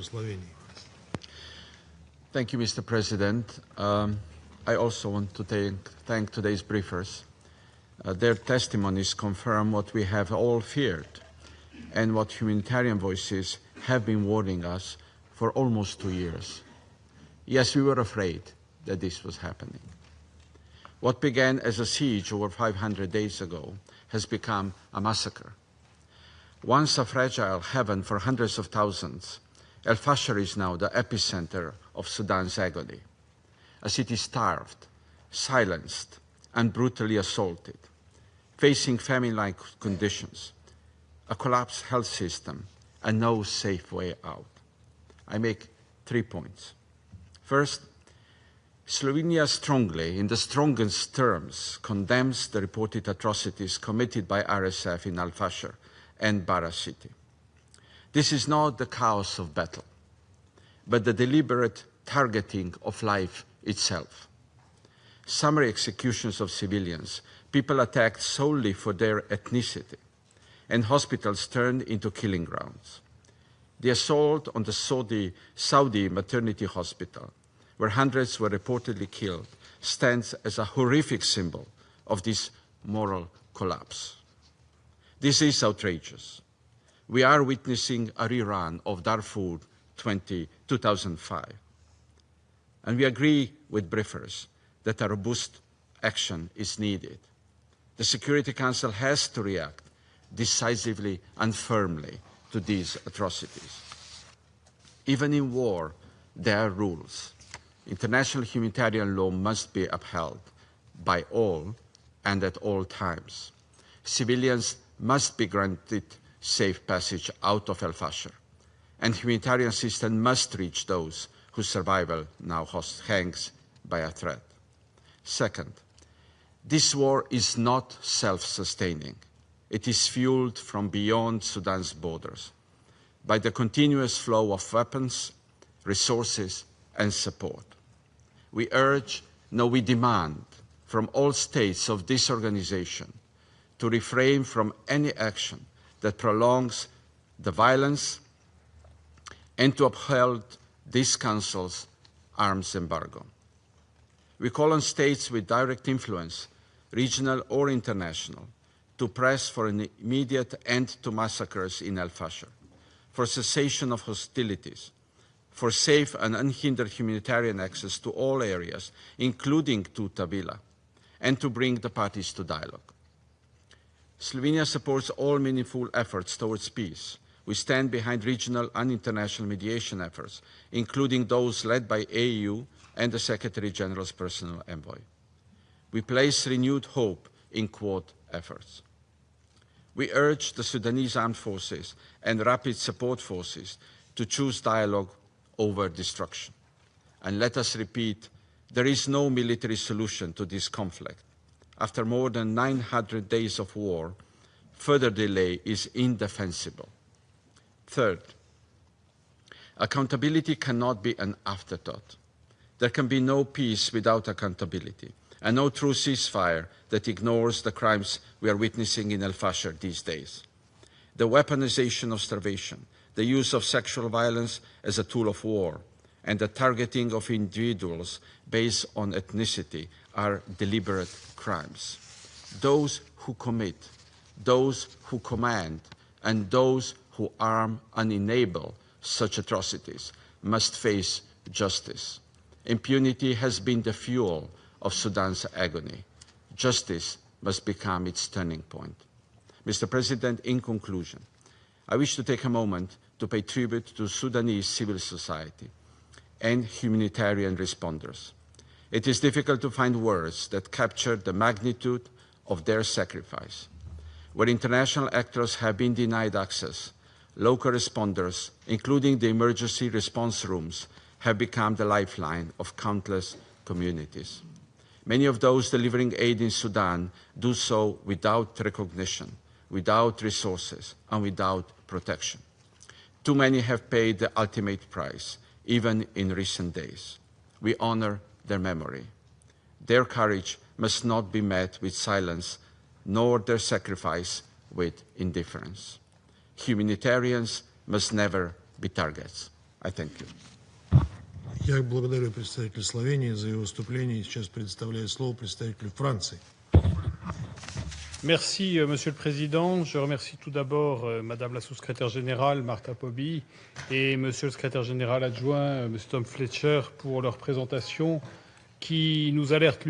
Slovenia. Thank you, Mr. President. I also want to thank today's briefers. Their testimonies confirm what we have all feared and what humanitarian voices have been warning us for almost 2 years. Yes, we were afraid that this was happening. What began as a siege over 500 days ago has become a massacre. Once a fragile haven for hundreds of thousands, al-Fashir is now the epicenter of Sudan's agony. A city starved, silenced, and brutally assaulted, facing famine-like conditions, a collapsed health system, and no safe way out. I make 3 points. First, Slovenia strongly, in the strongest terms, condemns the reported atrocities committed by RSF in al-Fashir and Baras city. This is not the chaos of battle, but the deliberate targeting of life itself. Summary executions of civilians, people attacked solely for their ethnicity, and hospitals turned into killing grounds. The assault on the Saudi maternity hospital, where hundreds were reportedly killed, stands as a horrific symbol of this moral collapse. This is outrageous. We are witnessing a rerun of Darfur 2005. And we agree with briefers that a robust action is needed. The Security Council has to react decisively and firmly to these atrocities. Even in war, there are rules. International humanitarian law must be upheld by all and at all times. Civilians must be granted safe passage out of al-Fashir, and humanitarian assistance must reach those whose survival now hangs by a thread. Second, this war is not self-sustaining. It is fueled from beyond Sudan's borders by the continuous flow of weapons, resources, and support. We urge, no, we demand from all states of this organization to refrain from any action that prolongs the violence and to uphold this Council's arms embargo. We call on states with direct influence, regional or international, to press for an immediate end to massacres in al-Fashir, for cessation of hostilities, for safe and unhindered humanitarian access to all areas, including to Tavila, and to bring the parties to dialogue. Slovenia supports all meaningful efforts towards peace. We stand behind regional and international mediation efforts, including those led by AU and the Secretary General's personal envoy. We place renewed hope in Quad efforts. We urge the Sudanese armed forces and rapid support forces to choose dialogue over destruction. And let us repeat, there is no military solution to this conflict. After more than 900 days of war, further delay is indefensible. Third, accountability cannot be an afterthought. There can be no peace without accountability, and no true ceasefire that ignores the crimes we are witnessing in al-Fashir these days. The weaponization of starvation, the use of sexual violence as a tool of war, and the targeting of individuals based on ethnicity are deliberate crimes. Those who commit, those who command, and those who arm and enable such atrocities must face justice. Impunity has been the fuel of Sudan's agony. Justice must become its turning point. Mr. President, in conclusion, I wish to take a moment to pay tribute to Sudanese civil society and humanitarian responders. It is difficult to find words that capture the magnitude of their sacrifice. Where international actors have been denied access, local responders, including the emergency response rooms, have become the lifeline of countless communities. Many of those delivering aid in Sudan do so without recognition, without resources, and without protection. Too many have paid the ultimate price, even in recent days. We honor their memory. Their courage must not be met with silence, nor their sacrifice with indifference. Humanitarians must never be targets. I thank you. Я благодарю представителя Словении за его выступление. Сейчас предоставляю слово представителю Франции. Merci, Monsieur le Président. Je remercie tout d'abord Madame la sous-secrétaire générale, Martha Poby, et Monsieur le secrétaire général adjoint, Monsieur Tom Fletcher, pour leur présentation qui nous alerte